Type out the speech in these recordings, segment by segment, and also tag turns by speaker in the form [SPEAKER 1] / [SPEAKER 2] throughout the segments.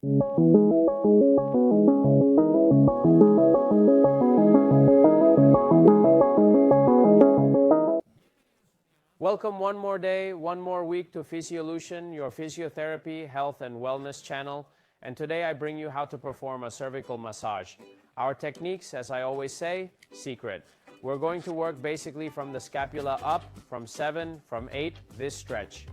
[SPEAKER 1] Welcome one more day, one more week to Physiolution, your physiotherapy, health and wellness channel. And today I bring you how to perform a cervical massage. Our techniques, as I always say, secret. We're going to work basically from the scapula up, from 7, from 8, this stretch.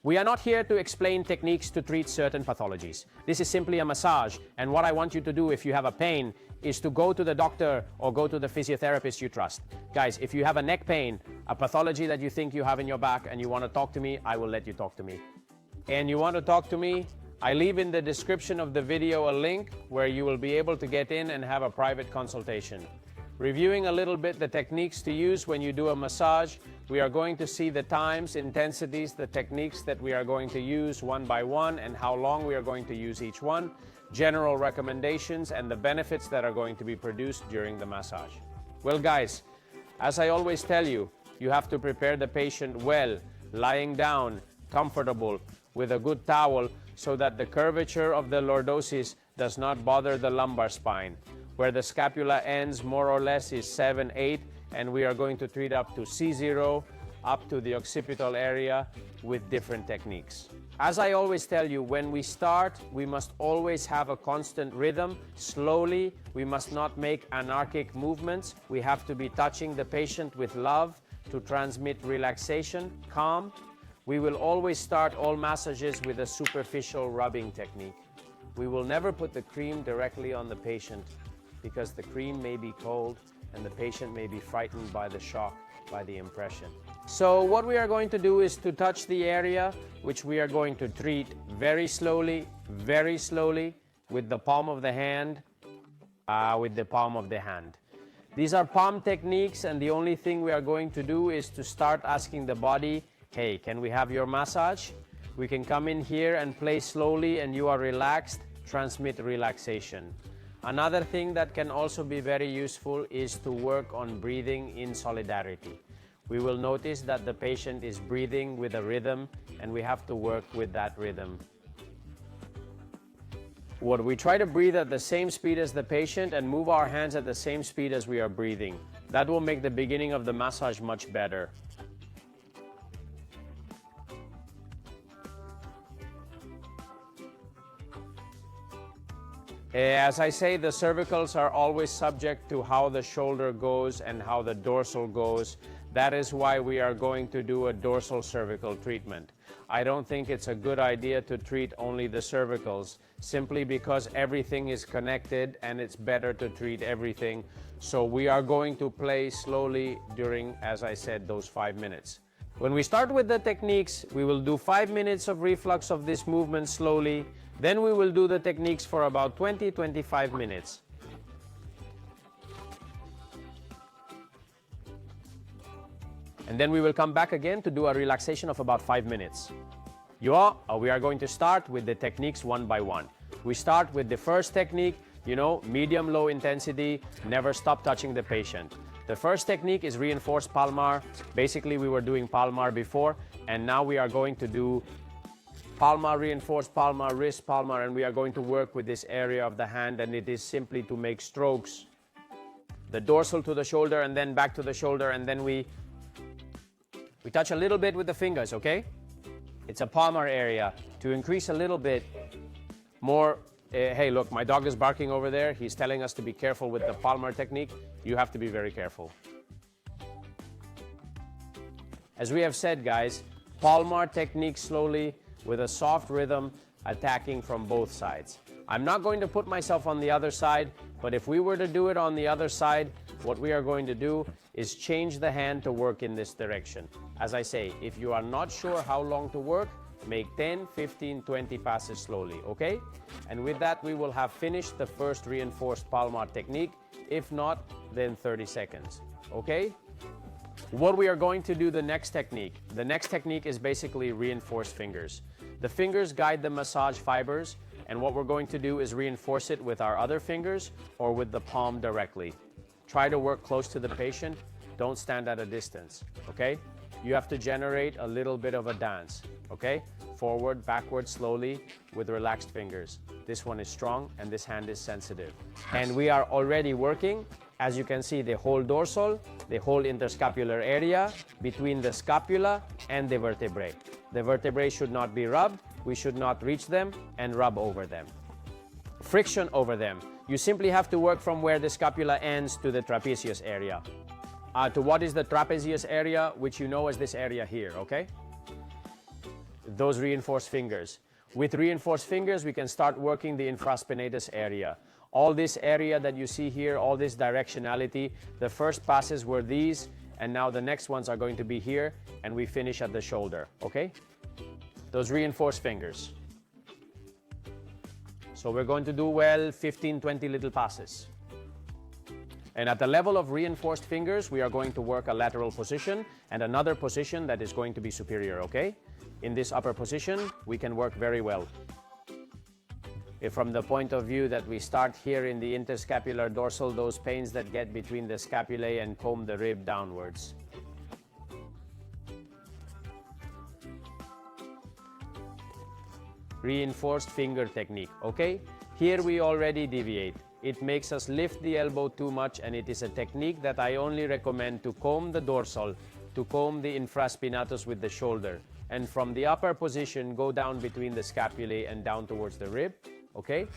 [SPEAKER 1] We are not here to explain techniques to treat certain pathologies. This is simply a massage, and what I want you to do if you have a pain is to go to the doctor or go to the physiotherapist you trust. Guys, if you have a neck pain, a pathology that you think you have in your back and you want to talk to me, I will let you talk to me. And you want to talk to me, I leave in the description of the video a link where you will be able to get in and have a private consultation. Reviewing a little bit the techniques to use when you do a massage, we are going to see the times, intensities, the techniques that we are going to use one by one and how long we are going to use each one, general recommendations and the benefits that are going to be produced during the massage. Well guys, as I always tell you, you have to prepare the patient well, lying down, comfortable, with a good towel so that the curvature of the lordosis does not bother the lumbar spine. Where the scapula ends more or less is 7, 8, and we are going to treat up to C0, up to the occipital area with different techniques. As I always tell you, when we start, we must always have a constant rhythm, slowly. We must not make anarchic movements. We have to be touching the patient with love to transmit relaxation, calm. We will always start all massages with a superficial rubbing technique. We will never put the cream directly on the patient because the cream may be cold and the patient may be frightened by the shock, by the impression. So what we are going to do is to touch the area which we are going to treat very slowly with the palm of the hand, These are palm techniques, and the only thing we are going to do is to start asking the body, hey, can we have your massage? We can come in here and play slowly and you are relaxed, transmit relaxation. Another thing that can also be very useful is to work on breathing in solidarity. We will notice that the patient is breathing with a rhythm and we have to work with that rhythm. What we try to breathe at the same speed as the patient and move our hands at the same speed as we are breathing. That will make the beginning of the massage much better. As I say, the cervicals are always subject to how the shoulder goes and how the dorsal goes. That is why we are going to do a dorsal cervical treatment. I don't think it's a good idea to treat only the cervicals, simply because everything is connected and it's better to treat everything. So we are going to play slowly during, as I said, those 5 minutes. When we start with the techniques, we will do 5 minutes of reflux of this movement slowly. Then we will do the techniques for about 20-25 minutes. And then we will come back again to do a relaxation of about 5 minutes. We are going to start with the techniques one by one. We start with the first technique, medium low intensity, never stop touching the patient. The first technique is reinforced palmar. Basically, we were doing palmar before, and now we are going to do palmar, reinforced palmar, wrist palmar, and we are going to work with this area of the hand, and it is simply to make strokes. The dorsal to the shoulder and then back to the shoulder, and then we touch a little bit with the fingers, okay? It's a palmar area to increase a little bit more. Hey, look, my dog is barking over there. He's telling us to be careful with the palmar technique. You have to be very careful. As we have said, guys, palmar technique slowly with a soft rhythm, attacking from both sides. I'm not going to put myself on the other side, but if we were to do it on the other side, what we are going to do is change the hand to work in this direction. As I say, if you are not sure how long to work, make 10, 15, 20 passes slowly, okay? And with that, we will have finished the first reinforced palmar technique. If not, then 30 seconds, okay? What we are going to do the next technique is basically reinforced fingers. The fingers guide the massage fibers, and what we're going to do is reinforce it with our other fingers or with the palm directly. Try to work close to the patient. Don't stand at a distance, okay? you have to generate a little bit of a dance, okay? Forward, backward, slowly, with relaxed fingers. This one is strong and this hand is sensitive. And we are already working, as you can see, the whole dorsal, the whole interscapular area between the scapula and the vertebrae. The vertebrae should not be rubbed, we should not reach them and rub over them. Friction over them. You simply have to work from where the scapula ends to the trapezius area. To what is the trapezius area, which you know as this area here, okay? Those reinforced fingers. With reinforced fingers, we can start working the infraspinatus area. All this area that you see here, all this directionality, the first passes were these, and now the next ones are going to be here, and we finish at the shoulder, okay? Those reinforced fingers. So we're going to do, well, 15, 20 little passes. And at the level of reinforced fingers, we are going to work a lateral position and another position that is going to be superior, okay? In this upper position, we can work very well. If from the point of view that we start here in the interscapular dorsal, those pains that get between the scapulae and comb the rib downwards. Reinforced finger technique, okay? Here we already deviate. It makes us lift the elbow too much, and it is a technique that I only recommend to comb the dorsal, to comb the infraspinatus with the shoulder. And from the upper position, go down between the scapulae and down towards the rib, okay?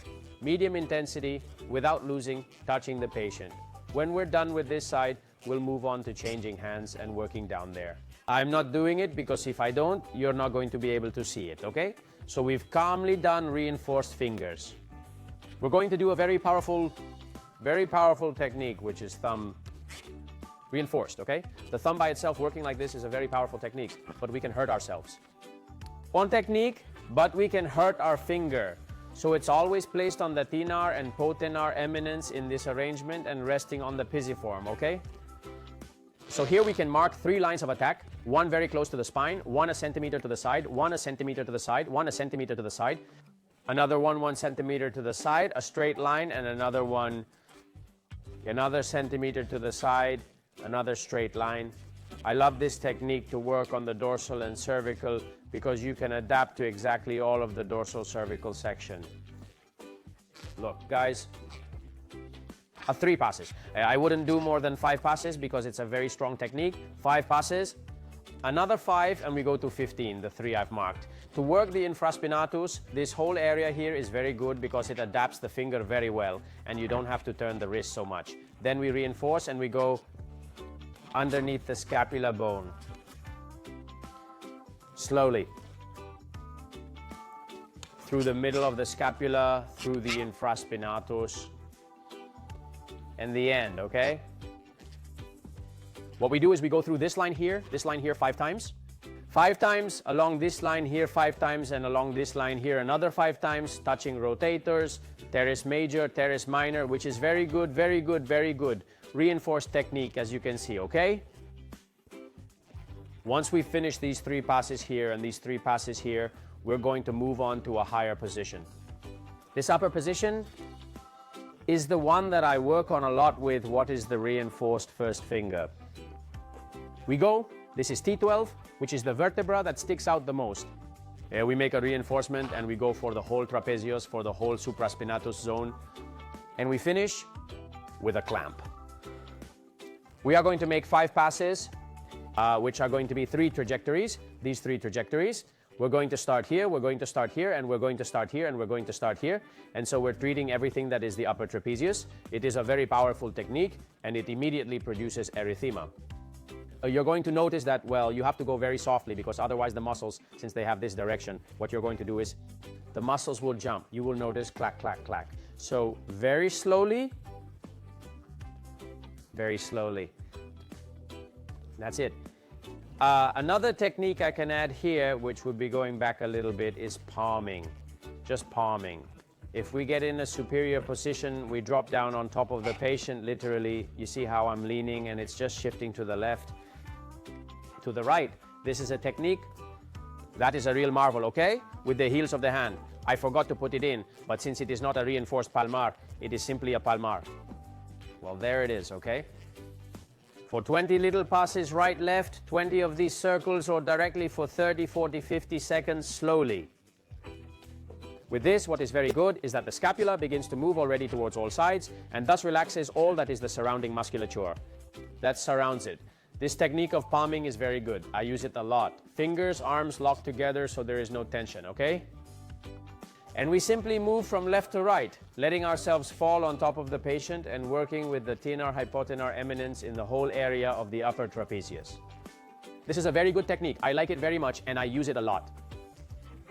[SPEAKER 1] Medium intensity without losing, touching the patient. When we're done with this side, we'll move on to changing hands and working down there. I'm not doing it because if I don't, you're not going to be able to see it, okay? So we've calmly done reinforced fingers. We're going to do a very powerful technique, which is thumb reinforced, okay? The thumb by itself working like this is a very powerful technique, but we can hurt ourselves. One technique, but we can hurt our finger. So it's always placed on the thenar and potenar eminence in this arrangement and resting on the pisiform, okay? So here we can mark 3 lines of attack, one very close to the spine, one a centimeter to the side, one a centimeter to the side, one a centimeter to the side, another 1 centimeter to the side, a straight line, and another one, another centimeter to the side, another straight line. I love this technique to work on the dorsal and cervical because you can adapt to exactly all of the dorsal cervical section. Look, guys. 3 passes. I wouldn't do more than 5 passes because it's a very strong technique. 5 passes, another 5, and we go to 15, the 3 I've marked. To work the infraspinatus, this whole area here is very good because it adapts the finger very well and you don't have to turn the wrist so much. Then we reinforce and we go underneath the scapula bone. Slowly. Through the middle of the scapula, through the infraspinatus, and the end, okay? What we do is we go through this line here 5 times. 5 times, along this line here 5 times, and along this line here another 5 times, touching rotators, teres major, teres minor, which is very good, very good, very good. Reinforced technique, as you can see, okay? Once we finish these 3 passes here and these 3 passes here, we're going to move on to a higher position. This upper position is the one that I work on a lot with what is the reinforced first finger. We go, this is T12, which is the vertebra that sticks out the most. We make a reinforcement and we go for the whole trapezius, for the whole supraspinatus zone. And we finish with a clamp. We are going to make 5 passes, which are going to be 3 trajectories, these 3 trajectories. We're going to start here, we're going to start here, and we're going to start here, and we're going to start here. And so we're treating everything that is the upper trapezius. It is a very powerful technique, and it immediately produces erythema. You're going to notice that, well, you have to go very softly because otherwise the muscles, since they have this direction, what you're going to do is the muscles will jump. You will notice clack, clack, clack. So very slowly, very slowly. That's it. Another technique I can add here, which would be going back a little bit, is palming. Just palming. If we get in a superior position, we drop down on top of the patient, literally. You see how I'm leaning and it's just shifting to the left, to the right. This is a technique that is a real marvel, okay? With the heels of the hand. I forgot to put it in, but since it is not a reinforced palmar, it is simply a palmar. Well, there it is, okay? For 20 little passes right, left, 20 of these circles or directly for 30, 40, 50 seconds slowly. With this, what is very good is that the scapula begins to move already towards all sides and thus relaxes all that is the surrounding musculature that surrounds it. This technique of palming is very good. I use it a lot. Fingers, arms locked together so there is no tension, okay? And we simply move from left to right, letting ourselves fall on top of the patient and working with the thenar hypotenar eminence in the whole area of the upper trapezius. This is a very good technique. I like it very much and I use it a lot.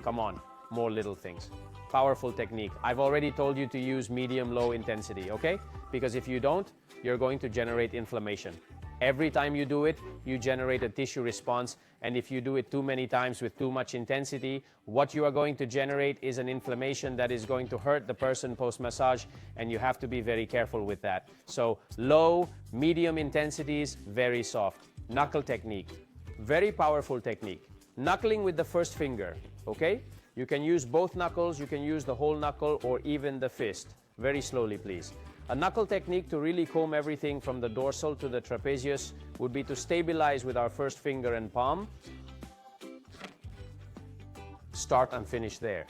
[SPEAKER 1] Come on, more little things. Powerful technique. I've already told you to use medium-low intensity, okay? Because if you don't, you're going to generate inflammation. Every time you do it, you generate a tissue response, and if you do it too many times with too much intensity, what you are going to generate is an inflammation that is going to hurt the person post-massage, and you have to be very careful with that. So low, medium intensities, very soft. Knuckle technique. Very powerful technique. Knuckling with the first finger, okay? You can use both knuckles, you can use the whole knuckle or even the fist. Very slowly, please. A knuckle technique to really comb everything from the dorsal to the trapezius would be to stabilize with our first finger and palm. Start and finish there.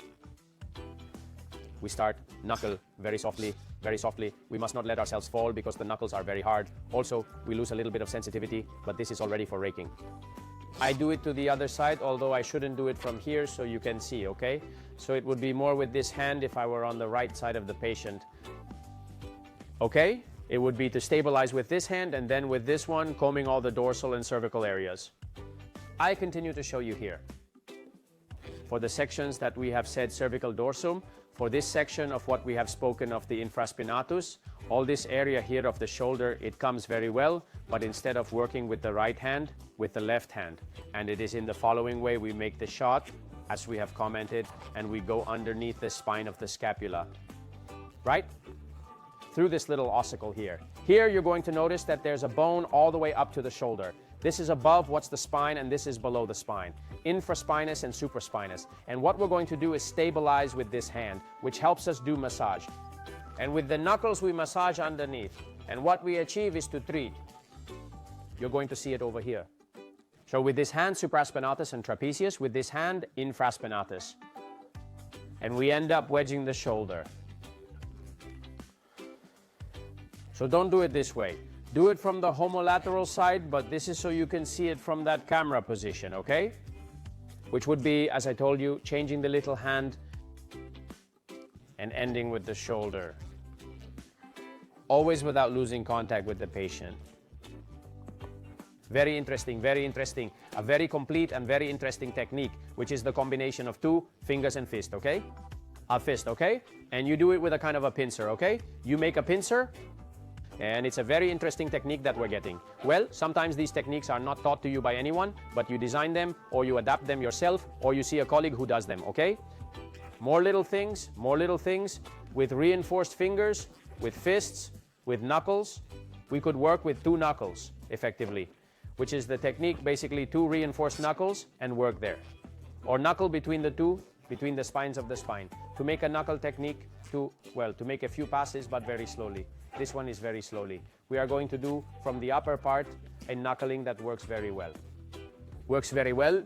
[SPEAKER 1] We start, knuckle, very softly, very softly. We must not let ourselves fall because the knuckles are very hard. Also, we lose a little bit of sensitivity, but this is already for raking. I do it to the other side, although I shouldn't do it from here so you can see, okay? So it would be more with this hand if I were on the right side of the patient. Okay? It would be to stabilize with this hand and then with this one, combing all the dorsal and cervical areas. I continue to show you here. For the sections that we have said cervical dorsum, for this section of what we have spoken of the infraspinatus, all this area here of the shoulder, it comes very well, but instead of working with the right hand, with the left hand. And it is in the following way we make the shot, as we have commented, and we go underneath the spine of the scapula. Right? Through this little ossicle here. Here you're going to notice that there's a bone all the way up to the shoulder. This is above what's the spine and this is below the spine. Infraspinous and supraspinous. And what we're going to do is stabilize with this hand, which helps us do massage. And with the knuckles we massage underneath. And what we achieve is to treat. You're going to see it over here. So with this hand supraspinatus and trapezius, with this hand infraspinatus. And we end up wedging the shoulder. So don't do it this way. Do it from the homolateral side, but this is so you can see it from that camera position, okay? Which would be, as I told you, changing the little hand and ending with the shoulder. Always without losing contact with the patient. Very interesting, very interesting. A very complete and very interesting technique, which is the combination of two fingers and fist, okay? A fist, okay? And you do it with a kind of a pincer, okay? You make a pincer, and it's a very interesting technique that we're getting. Well, sometimes these techniques are not taught to you by anyone, but you design them, or you adapt them yourself, or you see a colleague who does them, okay? More little things, with reinforced fingers, with fists, with knuckles. We could work with two knuckles, effectively, which is the technique, basically two reinforced knuckles, and work there. Or knuckle between the two, between the spines of the spine. To make a knuckle technique, to make a few passes, but very slowly. This one is very slowly. We are going to do from the upper part a knuckling that works very well. Works very well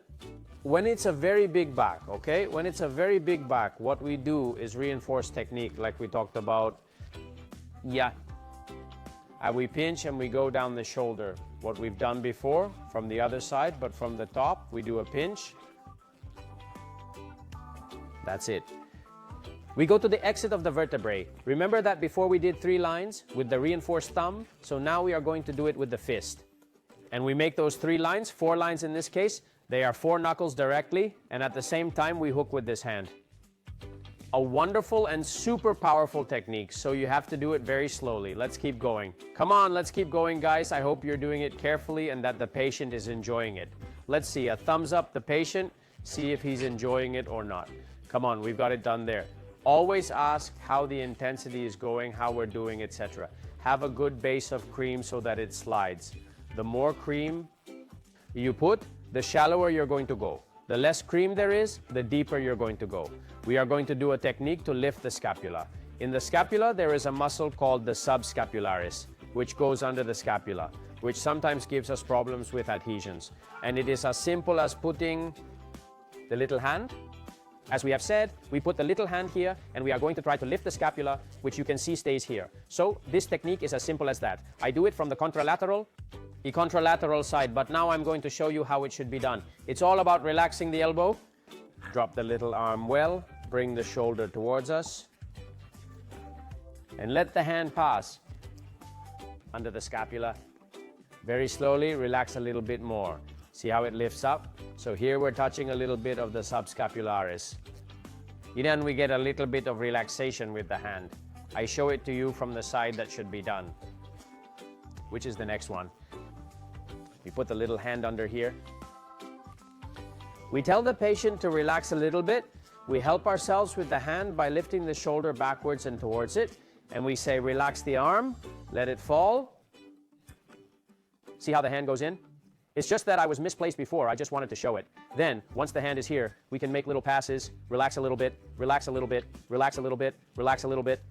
[SPEAKER 1] when it's a very big back, okay? When it's a very big back, what we do is reinforce technique like we talked about. Yeah. And we pinch and we go down the shoulder. What we've done before from the other side, but from the top, we do a pinch. That's it. We go to the exit of the vertebrae. Remember that before we did 3 lines with the reinforced thumb? So now we are going to do it with the fist. And we make those 3 lines, 4 lines in this case. They are 4 knuckles directly, and at the same time we hook with this hand. A wonderful and super powerful technique, so you have to do it very slowly. Let's keep going. Come on, let's keep going, guys. I hope you're doing it carefully and that the patient is enjoying it. Let's see, a thumbs up the patient, see if he's enjoying it or not. Come on, we've got it done there. Always ask how the intensity is going, how we're doing, etc. Have a good base of cream so that it slides. The more cream you put, the shallower you're going to go. The less cream there is, the deeper you're going to go. We are going to do a technique to lift the scapula. In the scapula, there is a muscle called the subscapularis, which goes under the scapula. which sometimes gives us problems with adhesions. And it is as simple as putting the little hand. As we have said, we put the little hand here and we are going to try to lift the scapula, which you can see stays here. So this technique is as simple as that. I do it from the contralateral side, but now I'm going to show you how it should be done. It's all about relaxing the elbow. Drop the little arm well, bring the shoulder towards us, and let the hand pass under the scapula. Very slowly, relax a little bit more. See how it lifts up? So here we're touching a little bit of the subscapularis. Then we get a little bit of relaxation with the hand. I show it to you from the side that should be done, which is the next one. We put the little hand under here. We tell the patient to relax a little bit. We help ourselves with the hand by lifting the shoulder backwards and towards it. And we say, relax the arm, let it fall. See how the hand goes in? It's just that I was misplaced before. I just wanted to show it. Then, once the hand is here, we can make little passes, relax a little bit, relax a little bit, relax a little bit, relax a little bit,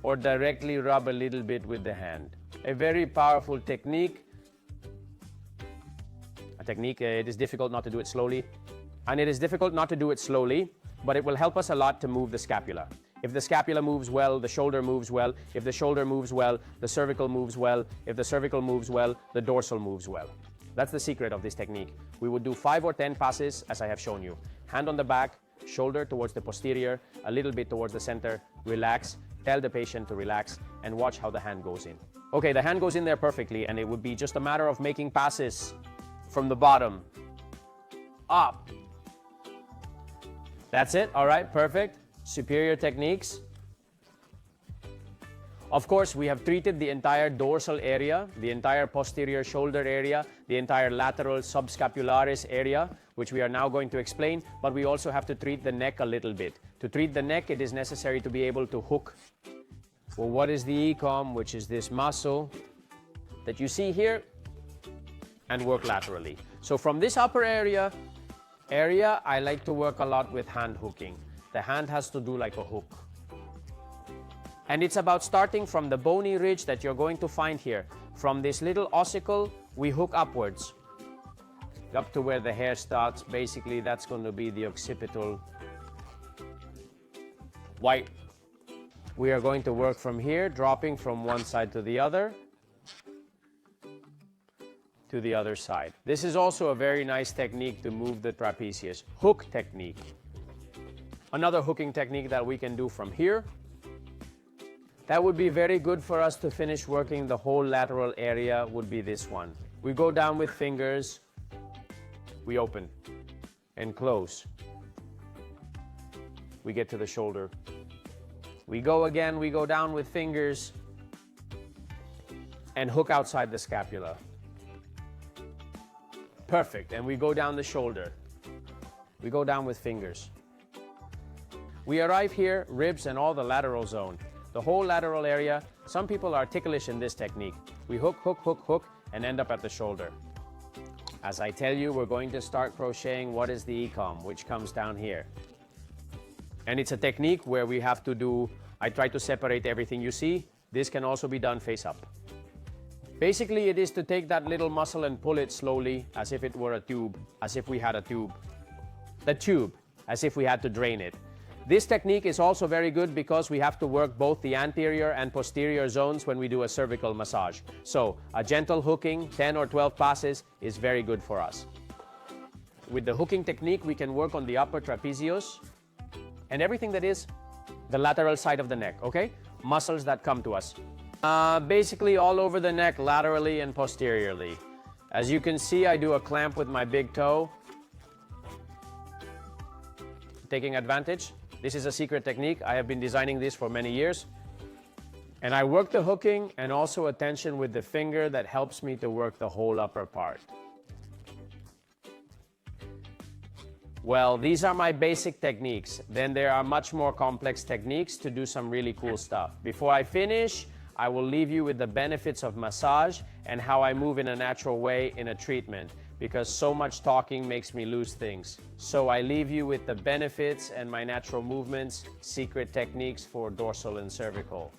[SPEAKER 1] or directly rub a little bit with the hand. A very powerful technique. It is difficult not to do it slowly. And it is difficult not to do it slowly, but it will help us a lot to move the scapula. If the scapula moves well, the shoulder moves well. If the shoulder moves well, the cervical moves well. If the cervical moves well, the dorsal moves well. That's the secret of this technique. We would do 5 or 10 passes as I have shown you. Hand on the back, shoulder towards the posterior, a little bit towards the center, relax, tell the patient to relax, and watch how the hand goes in. Okay, the hand goes in there perfectly, and it would be just a matter of making passes from the bottom up. That's it, all right, perfect. Superior techniques. Of course, we have treated the entire dorsal area, the entire posterior shoulder area, the entire lateral subscapularis area, which we are now going to explain, but we also have to treat the neck a little bit. To treat the neck, it is necessary to be able to hook. Well, what is the ecom, which is this muscle that you see here, and work laterally. So from this upper area, I like to work a lot with hand hooking. The hand has to do like a hook. And it's about starting from the bony ridge that you're going to find here. From this little ossicle, we hook upwards, up to where the hair starts. Basically, that's going to be the occipital. White. We are going to work from here, dropping from one side to the other side. This is also a very nice technique to move the trapezius. Hook technique. Another hooking technique that we can do from here. That would be very good for us to finish working the whole lateral area would be this one. We go down with fingers, we open and close. We get to the shoulder. We go again, we go down with fingers and hook outside the scapula. Perfect, and we go down the shoulder. We go down with fingers. We arrive here, ribs and all the lateral zone. The whole lateral area. Some people are ticklish in this technique. We hook, hook, hook, hook, and end up at the shoulder. As I tell you, we're going to start crocheting what is the ecom, which comes down here. And it's a technique where we have to do, I try to separate everything you see. This can also be done face up. Basically, it is to take that little muscle and pull it slowly, as if it were a tube, as if we had a tube. The tube, as if we had to drain it. This technique is also very good because we have to work both the anterior and posterior zones when we do a cervical massage. So a gentle hooking, 10 or 12 passes, is very good for us. With the hooking technique, we can work on the upper trapezius and everything that is the lateral side of the neck, okay? Muscles that come to us. Basically all over the neck, laterally and posteriorly. As you can see, I do a clamp with my big toe. Taking advantage. This is a secret technique. I have been designing this for many years. And I work the hooking and also a tension with the finger that helps me to work the whole upper part. Well, these are my basic techniques. Then there are much more complex techniques to do some really cool stuff. Before I finish, I will leave you with the benefits of massage and how I move in a natural way in a treatment, because so much talking makes me lose things. So I leave you with the benefits and my natural movements, secret techniques for dorsal and cervical.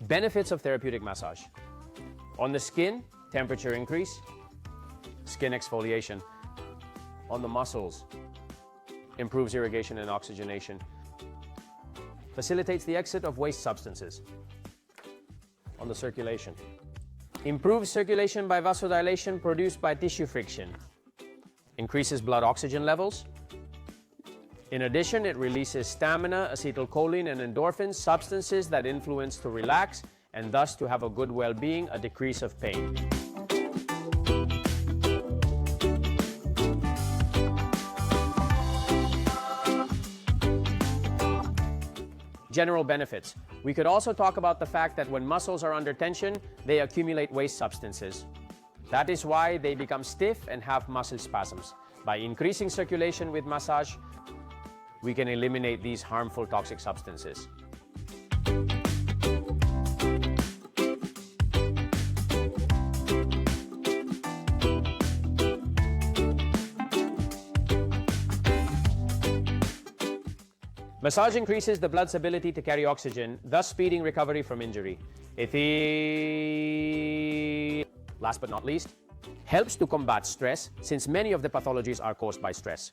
[SPEAKER 1] Benefits of therapeutic massage. On the skin, temperature increase, skin exfoliation. On the muscles, improves irrigation and oxygenation. Facilitates the exit of waste substances. On the circulation, improves circulation by vasodilation produced by tissue friction. Increases blood oxygen levels. In addition, it releases stamina, acetylcholine, and endorphins, substances that influence to relax and thus to have a good well-being, a decrease of pain. General benefits. We could also talk about the fact that when muscles are under tension, they accumulate waste substances. That is why they become stiff and have muscle spasms. By increasing circulation with massage, we can eliminate these harmful toxic substances. Massage increases the blood's ability to carry oxygen, thus speeding recovery from injury. Last but not least, helps to combat stress, since many of the pathologies are caused by stress.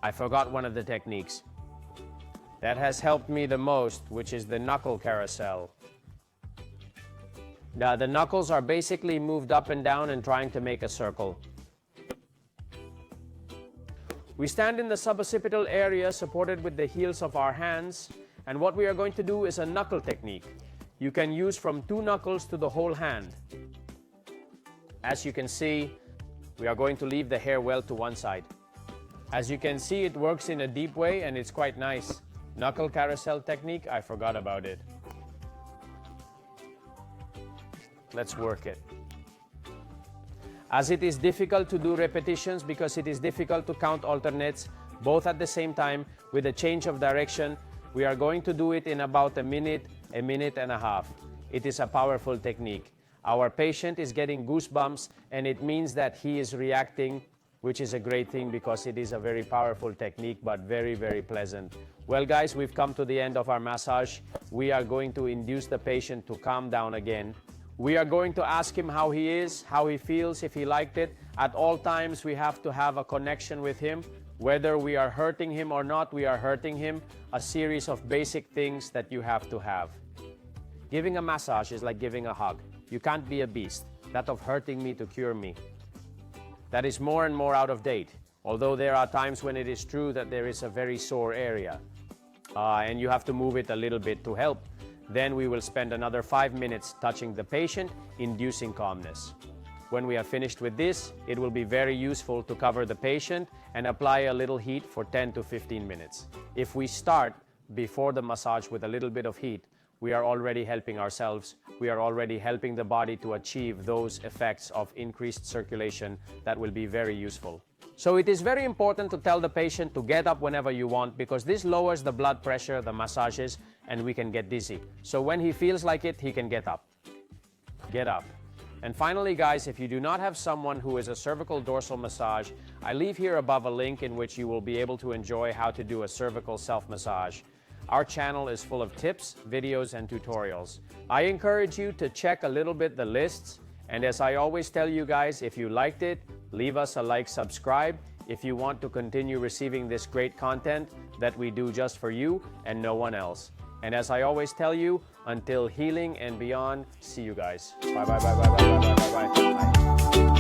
[SPEAKER 1] I forgot one of the techniques that has helped me the most, which is the knuckle carousel. Now, the knuckles are basically moved up and down and trying to make a circle. We stand in the suboccipital area supported with the heels of our hands, and what we are going to do is a knuckle technique. You can use from 2 knuckles to the whole hand. As you can see, we are going to leave the hair well to one side. As you can see, it works in a deep way and it's quite nice. Knuckle carousel technique, I forgot about it. Let's work it. As it is difficult to do repetitions because it is difficult to count alternates both at the same time with a change of direction, we are going to do it in about a minute and a half. It is a powerful technique. Our patient is getting goosebumps and it means that he is reacting, which is a great thing because it is a very powerful technique, but very, very pleasant. Well, guys, we've come to the end of our massage. We are going to induce the patient to calm down again. We are going to ask him how he is, how he feels, if he liked it. At all times, we have to have a connection with him. Whether we are hurting him or not, we are hurting him. A series of basic things that you have to have. Giving a massage is like giving a hug. You can't be a beast. That of hurting me to cure me. That is more and more out of date. Although there are times when it is true that there is a very sore area. And you have to move it a little bit to help. Then we will spend another 5 minutes touching the patient, inducing calmness. When we are finished with this, it will be very useful to cover the patient and apply a little heat for 10 to 15 minutes. If we start before the massage with a little bit of heat, we are already helping ourselves. We are already helping the body to achieve those effects of increased circulation that will be very useful. So it is very important to tell the patient to get up whenever you want, because this lowers the blood pressure, the massages, and we can get dizzy. So when he feels like it, he can get up. Get up. And finally, guys, if you do not have someone who is a cervical dorsal massage, I leave here above a link in which you will be able to enjoy how to do a cervical self-massage. Our channel is full of tips, videos, and tutorials. I encourage you to check a little bit the lists. And as I always tell you guys, if you liked it, leave us a like, subscribe, if you want to continue receiving this great content that we do just for you and no one else. And as I always tell you, until healing and beyond, see you guys. Bye, bye, bye, bye, bye, bye, bye, bye, bye.